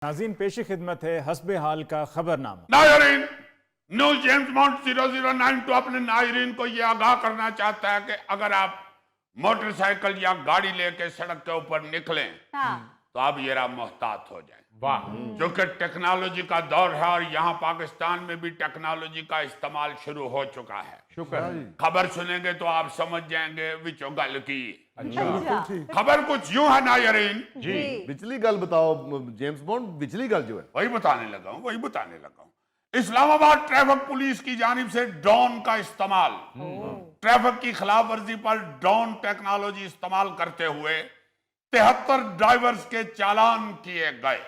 नाज़रीन पेशी खिदमत है हस्बे हाल का खबरनामा। नायरीन, न्यूज जेम्स बॉन्ड 009 अपने नायरीन को यह आगाह करना चाहता है कि अगर आप मोटरसाइकिल या गाड़ी लेके सड़क के ऊपर निकलें तो आप जरा मोहतात हो जाएं। वाह, जो कि टेक्नोलॉजी का दौर है और यहाँ पाकिस्तान में भी टेक्नोलॉजी का इस्तेमाल शुरू हो चुका है। शुक्र। खबर सुनेंगे तो आप समझ जाएंगे विचो गल की। अच्छा। खबर कुछ यूं है नायरीन जी, पिछली गल बताओ जेम्स बॉन्ड, पिछली गल जो है वही बताने लगा हूं। इस्लामाबाद ट्रैफिक पुलिस की जानिब से ड्रोन का इस्तेमाल, ट्रैफिक की खिलाफ वर्जी पर ड्रोन टेक्नोलॉजी इस्तेमाल करते हुए 73 ड्राइवर्स के चालान किए गए।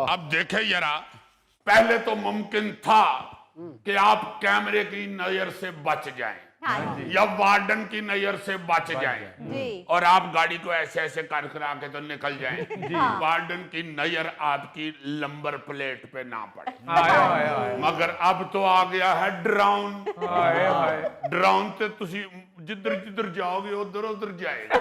अब देखे जरा, पहले तो मुमकिन था कि आप कैमरे की नजर से बच जाएं या वार्डन की नजर से बच जाएं और आप गाड़ी को ऐसे ऐसे कर करा के तो निकल जाएं। वार्डन की नजर आपकी नंबर प्लेट पे ना पड़े। मगर अब तो आ गया है ड्रोन। ड्रोन से तुसी जिधर जिधर जाओगे उधर उधर जाएगा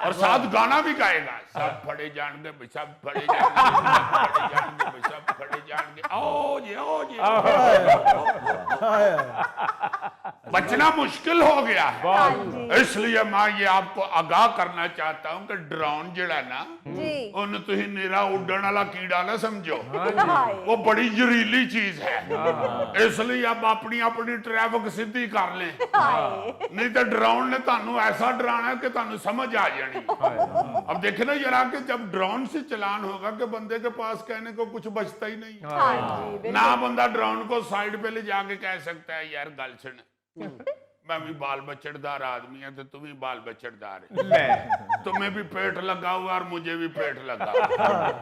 और साथ गाना भी गाएगा। सब फड़े जाएंगे भाई, सब फड़े जाएंगे, सब फड़े जाएंगे। आओ जी, आओ जी। बचना मुश्किल हो गया है, इसलिए मैं ये आपको आगाह करना चाहता हूं कि ड्रोन जड़ा ना उन तुही निरा उड़न वाला कीड़ा ना समझो, वो बड़ी जहरीली चीज है। इसलिए अब अपनी अपनी ट्रैफिक सीधी कर लें, नहीं तो ड्रोन ने तानू ऐसा डराना है कि तानू समझ आ जानी। अब देखे ना जरा कि जब ड्रोन से चलान होगा कि बंदे के पास कहने को कुछ बचता ही नहीं ना। बंदा ड्रोन को साइड पे ले जाके कह सकता है यार गल सुन, मैं भी बाल बच्चेदार आदमी है तो तुम भी बाल बच्चेदार है, तुम्हें भी पेट लगा हुआ और मुझे भी पेट लगा।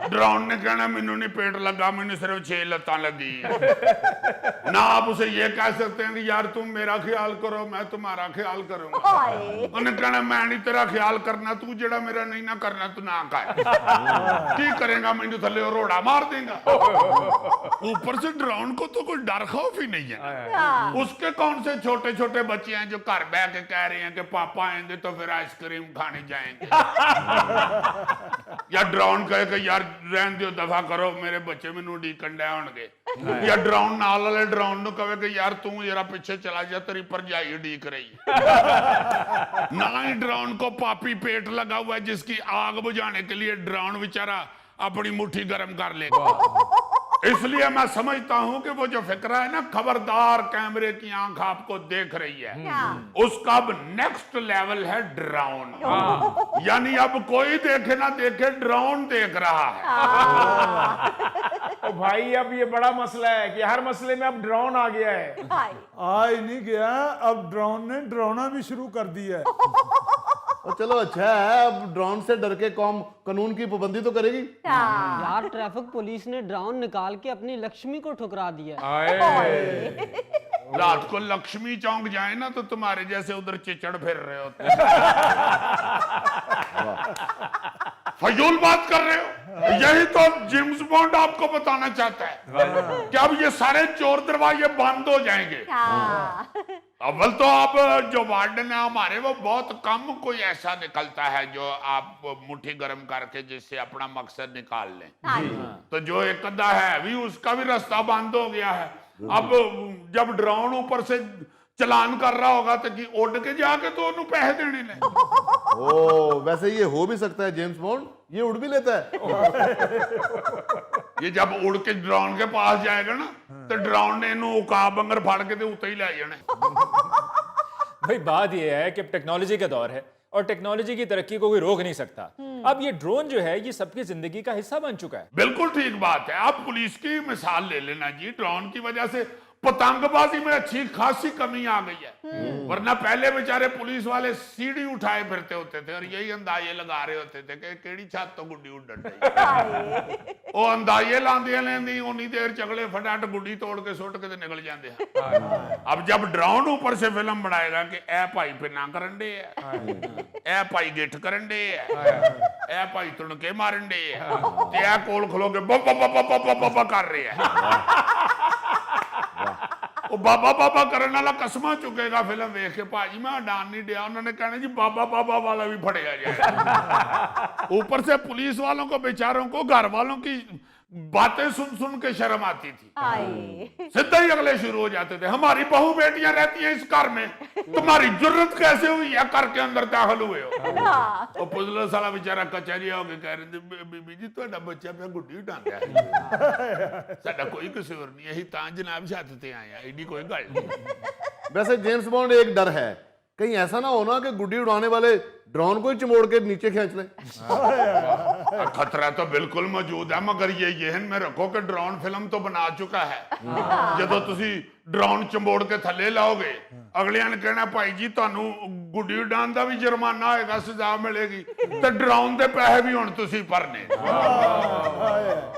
ड्रोन ने कहना मैनू नहीं पेट लगा, मैंने सिर्फ 6 लत्तां लगी ना। आप उसे ये कह सकते हैं कि यार तुम मेरा ख्याल करो मैं तुम्हारा ख्याल करूंगा। उन्हें कहना मैं नहीं तेरा ख्याल करना, तू जेड़ा मेरा नहीं ना करना तू ना कर। की करेगा, मैंने थले रोड़ा मार देगा। ऊपर से ड्रोन को तो कोई डर खौफ ही नहीं है। उसके कौन से छोटे छोटे बच्चे हैं जो घर बैठ के कह रहे हैं कि पापा आएंगे तो फिर आइसक्रीम खाने जाएंगे। या ड्रोन कहे कि यार रहन दो, दफा करो, मेरे बच्चे मैनू उड़ीकन डे होणगे। या ड्रोन नाल वाले ड्रोन नु कहे कि यार तू जरा पीछे चला जा, तेरी भरजाई उड़ीक रही। ना ही ड्रोन को पापी पेट लगा हुआ है जिसकी आग बुझाने के लिए ड्रोन बेचारा अपनी मुट्ठी गर्म कर लेगा। इसलिए मैं समझता हूं कि वो जो फिक्रा है ना, खबरदार कैमरे की आंख आपको देख रही है, उसका अब नेक्स्ट लेवल है ड्रोन। यानी अब कोई देखे ना देखे, ड्रोन देख रहा है। तो भाई अब ये बड़ा मसला है कि हर मसले में अब ड्रोन आ गया है। आ ही नहीं गया, अब ड्रोन ने ड्रोना भी शुरू कर दिया है। और चलो अच्छा है, अब ड्रोन से डर के कौम कानून की पाबंदी तो करेगी। यार ट्रैफिक पुलिस ने ड्रोन निकाल के अपनी लक्ष्मी को ठुकरा दिया। रात को लक्ष्मी चौक जाए ना तो तुम्हारे जैसे उधर चिचड़ फिर रहे होते। फजूल बात कर रहे हो। यही तो जेम्स बॉन्ड आपको बताना चाहता है कि अब ये सारे चोर दरवाजे बंद हो जाएंगे। अव्वल तो अब जो वार्डन है हमारे, वो बहुत कम कोई ऐसा निकलता है जो आप मुट्ठी गर्म करके जिससे अपना मकसद निकाल लें। तो जो एक अद्धा है भी, उसका भी रास्ता बंद हो गया है। अब जब ड्रोन ऊपर से चलान कर रहा होगा तो कि उड़ के जाके तो उन्हें पैसे देने ने। ओ वैसे ये हो भी सकता है, जेम्स बॉन्ड ये उड़ भी लेता है। ये जब उड़ के ड्रोन के पास जाएगा ना तो ड्रोन ने इन्हों उकाब बंगर फाड़ के तो उते ही ले जाने। भाई बात यह है कि टेक्नोलॉजी का दौर है और टेक्नोलॉजी की तरक्की को कोई रोक नहीं सकता। अब ये ड्रोन जो है ये सबकी जिंदगी का हिस्सा बन चुका है। बिल्कुल ठीक बात है। आप पुलिस की मिसाल ले लेना जी, ड्रोन की वजह से पतंगबाजी में अच्छी खासी कमी आ गई है। वरना पहले बेचारे पुलिस वाले सीढ़ी उठाए फिरते होते थे और यही अंदाजे लगा रहे होते थे कि केड़ी छत तो गुड्डी उड्डन रही। वो अंदाजे लांदे लेंदी उन्नी देर चगले फटाफट गुड्डी तोड़ के सुट के निकल जाते हैं। अब जब ड्रोन ऊपर से फिल्म बनाएगा कि ए भाई पिना करन डे है, ए भाई गिठ करन डे है, ए भाई तुणके मारन डे है, ते ए कोल खलो के कर रहे हैं। वो ਉਹ ਬਾਬਾ ਬਾਬਾ ਕਰਨ ਵਾਲਾ ਕਸਮਾਂ ਚੁੱਕੇਗਾ ਫਿਲਮ ਵੇਖ ਕੇ, ਭਾਜੀ ਮੈਂ ਹਟਾਣ ਨਹੀਂ ਡਿਆ, ਉਹਨਾਂ ਨੇ ਕਹਿਣਾ ਜੀ ਬਾਬਾ बाबा वाला भी फड़ेगा जाए। ऊपर से पुलिस वालों को बेचारों को घर वालों की बातें सुन सुन के शर्म आती थी, सीधा ही अगले शुरू हो जाते थे, हमारी बहू बेटियां रहती हैं इस घर में, तुम्हारी जरूरत कैसे हुई है घर के अंदर दाखिल हुए हो। और पुलिस वाला बेचारा कचहरी हो के कह रहे थे बीबी जी ਤੁਹਾਡਾ ਬੱਚਾ ਪਿਆ ਗੁੱਡੀ ਉਡਾਉਂਦਾ ਹੈ, ਸਾਡਾ ਕੋਈ ਕਸੂਰ ਨਹੀਂ, ਅਸੀਂ ਤਾਂ ਜਨਾਬ ਛੱਤ ਤੇ ਆਏ ਆ, ਐਡੀ ਕੋਈ ਗੱਲ नहीं। वैसे जेम्स बॉन्ड एक डर है, कहीं ऐसा ना हो ना कि गुड्डी उड़ाने वाले ड्रोन को ही चिमोड़ के नीचे खींच ले। खतरा तो बिल्कुल मौजूद है, मगर ये जहन में रखो कि ड्रोन फिल्म तो बना चुका है, ਜਦੋਂ ਤੁਸੀਂ ड्रोन ਚੰਬੋੜ ਕੇ ਥੱਲੇ ਲਾਓਗੇ ਅਗਲਿਆਂ ਨੇ ਕਹਿਣਾ ਭਾਈ ਜੀ ਤੁਹਾਨੂੰ ਗੁੱਡੀ ਉਡਾਉਣ ਦਾ ਵੀ ਜੁਰਮਾਨਾ ਹੋਏਗਾ, ਸਜ਼ਾ ਮਿਲੇਗੀ, ਤੇ ਡਰਾਉਣ ਦੇ ਪੈਸੇ ਵੀ ਹੁਣ ਤੁਸੀਂ ਭਰਨੇ।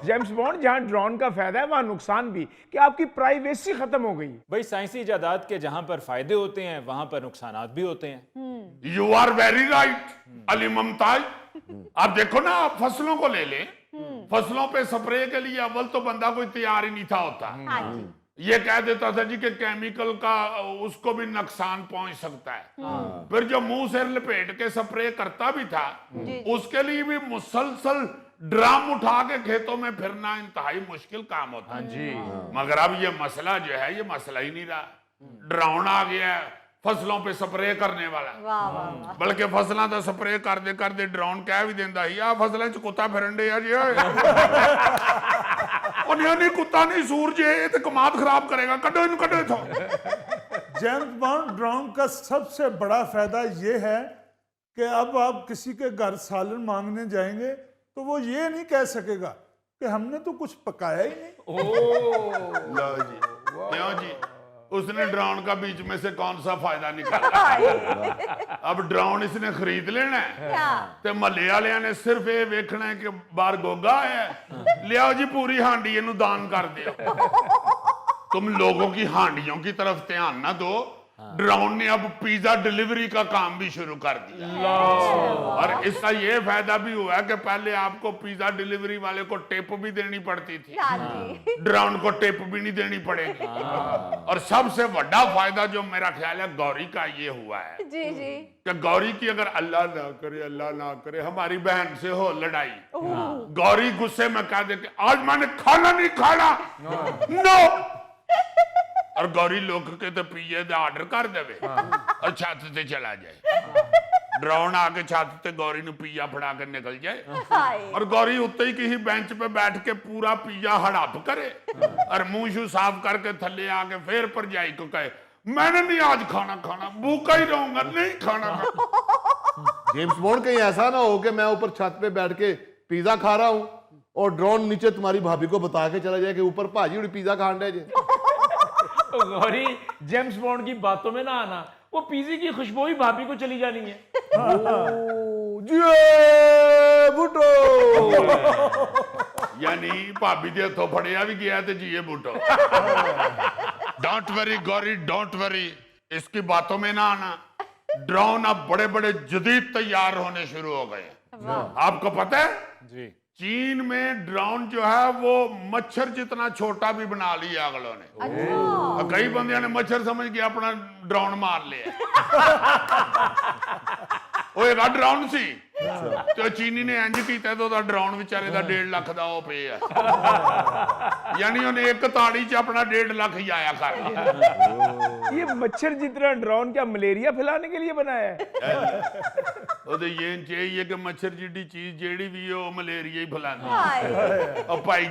जेम्स बॉन्ड जहां ड्रोन का फायदा है वहां नुकसान भी, कि आपकी प्राइवेसी खत्म हो गई। भाई साइंसी इजादात के जहां पर फायदे होते हैं वहां पर नुकसानात भी होते हैं। You are very right Ali Mumtaz. आप देखो ना, आप फसलों को ले लें, फसलों पे स्प्रे के लिए अव्वल तो बंदा कोई तैयार ही नहीं था होता, ये कह देता था जी कि केमिकल का उसको भी नुकसान पहुंच सकता है, फिर जो मुंह से लपेट के स्प्रे करता भी था उसके लिए भी मुसलसल ड्रम उठा के खेतों में फिरना इंतहाई मुश्किल काम होता है जी। मगर अब ये मसला जो है ये मसला ही नहीं रहा, ड्रोन आ गया है फसलों पे स्प्रे करने वाला, बल्कि फसलों का स्प्रे करते ड्रोन कह भी देता ही आ फसलों च कुत्ता फिरन डे जी, नहीं कुत्ता नहीं सूरज ये तो कमात खराब करेगा, कटो इन्हें कटो इथों। जेम्स बॉन्ड ड्रोन का सबसे बड़ा फायदा ये है कि अब आप किसी के घर सालन मांगने जाएंगे तो वो ये नहीं कह सकेगा कि हमने तो कुछ पकाया ही नहीं। लो जी, क्यों जी, उसने ड्रोन का बीच में से कौन सा फायदा निकाला। अब ड्रोन इसने खरीद लेना है ते महल्ले वालियां ने सिर्फ ये वेखना है कि बाहर गोगा आया है, लियाओ जी पूरी हांडी इनू दान कर दियो। तुम लोगों की हांडियों की तरफ ध्यान ना दो, ड्रोन ने अब पिज्जा डिलीवरी का काम भी शुरू कर दिया, और इसका ये फायदा भी हुआ है कि पहले आपको पिज्जा डिलीवरी वाले को टिप भी देनी पड़ती थी, ड्रोन को टिप भी नहीं देनी पड़ेगी। और सबसे बड़ा फायदा जो मेरा ख्याल है गौरी का ये हुआ है जी जी कि गौरी की अगर अल्लाह ना करे हमारी बहन से हो लड़ाई, गौरी गुस्से में कह दे कि आज मैंने खाना नहीं खाना, नो, और गौरी लोग के तो पिए ऑर्डर कर देवे और छत से चला जाए, ड्रोन आके छत से गौरी नु पिया फड़ा के निकल जाए, और गौरी उत्ते ही किसी बेंच पे बैठ के पूरा पिया हड़प करे और मुंह शू साफ करके थल्ले आके फिर भरजाई को कहे मैंने नहीं आज खाना भूखा ही रहूंगा, नहीं खाना। जेम्स बॉन्ड कहीं ऐसा ना हो कि मैं ऊपर छत पे बैठ के पिज्जा खा रहा हूं और ड्रोन नीचे तुम्हारी भाभी को बता के चला जाए कि ऊपर भाजी उड़ी पिज्जा खान रहे जे। गौरी जेम्स बॉन्ड की बातों में ना आना, वो पिज़्ज़े की खुशबू ही भाभी को चली जानी है। बूटो यानी भाभी दे हथों फड़िया भी गया तो जिए Bhutto. Don't worry Gauri don't worry, इसकी बातों में ना आना, ड्रोन अब बड़े बड़े जदीद तैयार होने शुरू हो गए। आपको पता है जी, चीन में ड्रोन जो है वो मच्छर जितना छोटा भी बना लिया अगलों ने। कई बंदियों ने मच्छर समझ के अपना ड्रोन मार लिया। वो एक ड्रोन सी तो चीनी ने इंज किया तो ड्रोन बेचारे का 1.5 लाख का वो पे है, यानी उन्हें एक ताड़ी च अपना 1.5 लाख ही आया कर। ये मच्छर जितना ड्रोन क्या मलेरिया फैलाने के लिए बनाया है? तो ये चाहिए कि मच्छर जिडी चीज जेड़ी भी हो मलेरिया ही फैलानी। और भाई